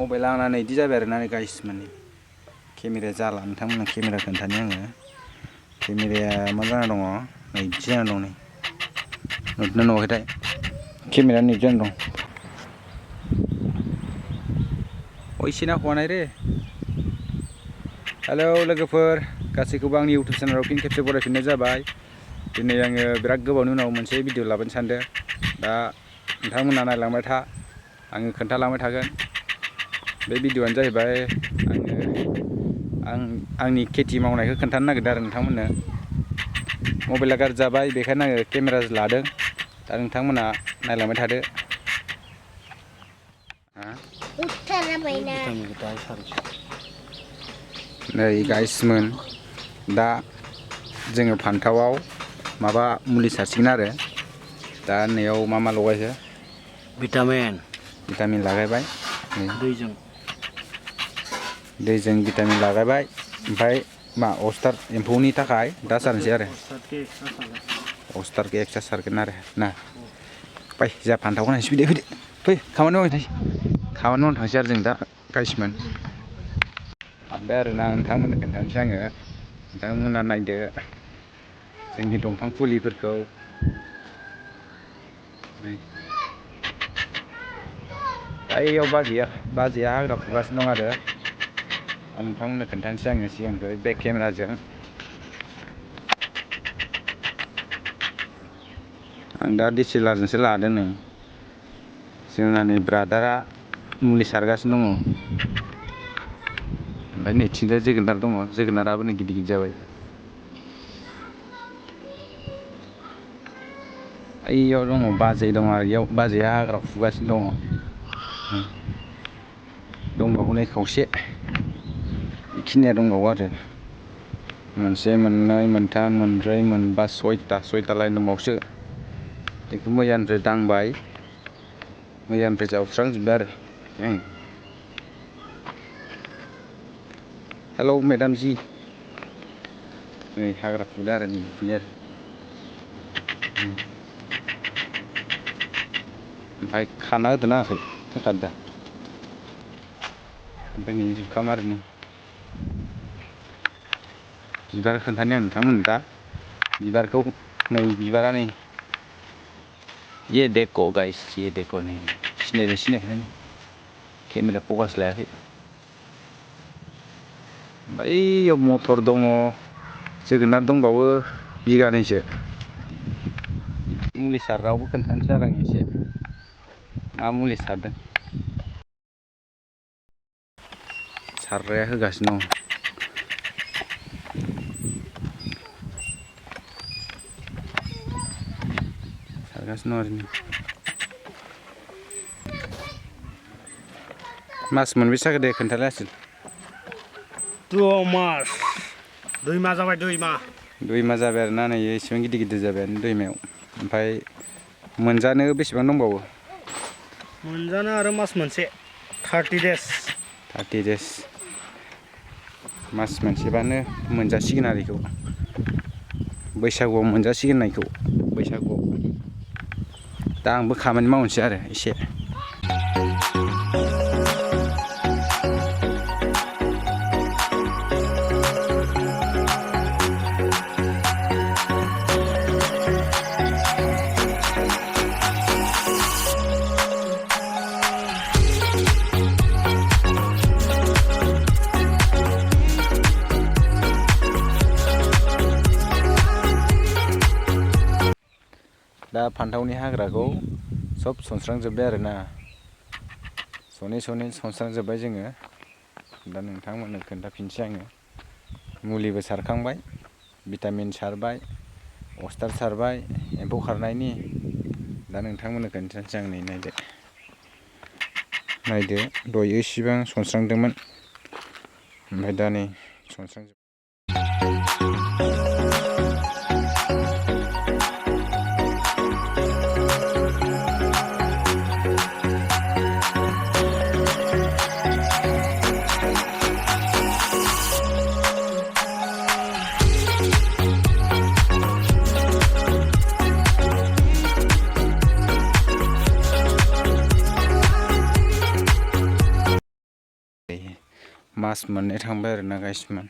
mobile आंना इदि जाबाय आरोना गाइस माने केमेराया जाला नोंथांमोननो केमेरा खोन्थानि आङो केमेराया मा जाना दङ नै इदि जाना दं नै नुदोंना नुवाखैथाय केमेराया नै इदि जाना दं इसेना हनाय रे हेलौ लोगोफोर गासैखौबो आंनि इउटुब चेनेलाव फिन खेबसे बरायफिननाय जाबाय दिनै आङो बिराद गोबावनि उनाव मोनसे भिडिअ लाबोनो सानदों दा नोंथांमोना नायलांबाय था आङो खोन्थालांबाय थागोन बे भिडिअआनो जाहैबाय आंनि खेथि मावनायखौ खोन्थानो नागिरदों आरो नोंथांमोननो मबाइला गाज्रि जाबाय बेखायनो आङो केमेरा लादों दा नोंथांमोना नायलांबाय थादो नै गाइसमोन दा जोङो फान्थावआव माबा मुलि सारसिगोन आरो दा नैयाव मा लगायखो भिटामिन लागायबाय दैजों भिटामिन लागायबाय ओमफ्राय मा अस्टार एम्फौनि थाखाय दा सारनोसै आरो अस्टारखौ एक्सट्रा सारगोन आरो ना फै जोंहा फान्थावखौ नायनोसै फै खामानि मावनो थांसै आरो जों दा गाइसमोन हाबबाय आरोना नोंथांमोननो खोन्थानोसै आङो नोंथांमोना नायदो जोंनि दंफां फुलिफोरखौ बैयाव बाजैया हाग्रा फुगासिनो दं आरो आं नोंथांमोननो खोन्थानोसै आङो सिगांनिफ्राय बेक केमेराजों आं दा DSLRजोंसो लादों नै जोंना नै ब्रादारा मुलि सारगासिनो दङ ओमफ्राय नैथिंजाय जोगोनार दङ जोगोनाराबो नै गिदिर जाबाय ओइयाव दङ बाजै दङ आरो इयाव बाजैया हाग्रा फुगासिनो दङ दंबावो खावसे बेखिनिया दंबावो आरो मोनसे मोननै मोनथाम मोनब्रै मोनबा सयता लाइन दंबावोसो बेखौ मैयानिफ्राय दांबाय मैयानिफ्राय जावस्रांजोब्बाय आरो हेलौ मेदाम जी नै हाग्रा फुदो आरो बिदिनो आरो ओमफ्राय खाना होदोना होआखै होखादो दा ओमफ्राय नै जुखाम आरो नै बिबार खोन्थानि आं नोंथांमोननो दा बिबारखौ नै बिबारा नै ये देखो गाइस ये देखो नै सिनायाखै केमेरा फकास लायाखै बैयाव मटर दङ जोगोनार दंबावो बिगानैसो मुलि सारग्रायावबो खोन्थानोसै आरो आं एसे मा मुलि सारदों सारग्राया होगासिनो दं सारगासिनो दं आरो मास मोनबेसे जाखो दे खोन्थालाय आसोल 2 मास 2 मास जाबाय 2 मास जाबाय आरोना नै एसेबां गिदिर जाबाय दैमायाव ओमफ्राय मोनजानो बेसेबां दंबावो मोनजानो आरो मास मोनसे 30 डेज मास मोनसेबानो मोनजासिगोन आरो बेखौ बैसागुआव मोनजासिगोन नायखौ बैसागुआव दा आंबो खामानि मावनोसै आरो एसे दा फान्थावनि हाग्राखौ सब सनस्रांजोब्बाय आरोना सनै सनस्रांजोब्बाय जोङो दा नोंथांमोननो खोन्थाफिनसै आङो मुलिबो सारखांबाय भिटामिन सारबाय अस्टार सारबाय एम्फौ खारनायनि दा नोंथांमोननो खोन्थानोसै आं नै नायदो दहाय इसिबां सनस्रांदोंमोन ओमफ्राय दा नै सनस्रांजोब्बाय मास मोननै थांबाय आरोना गाइसमोन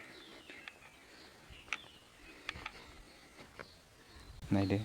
नायदो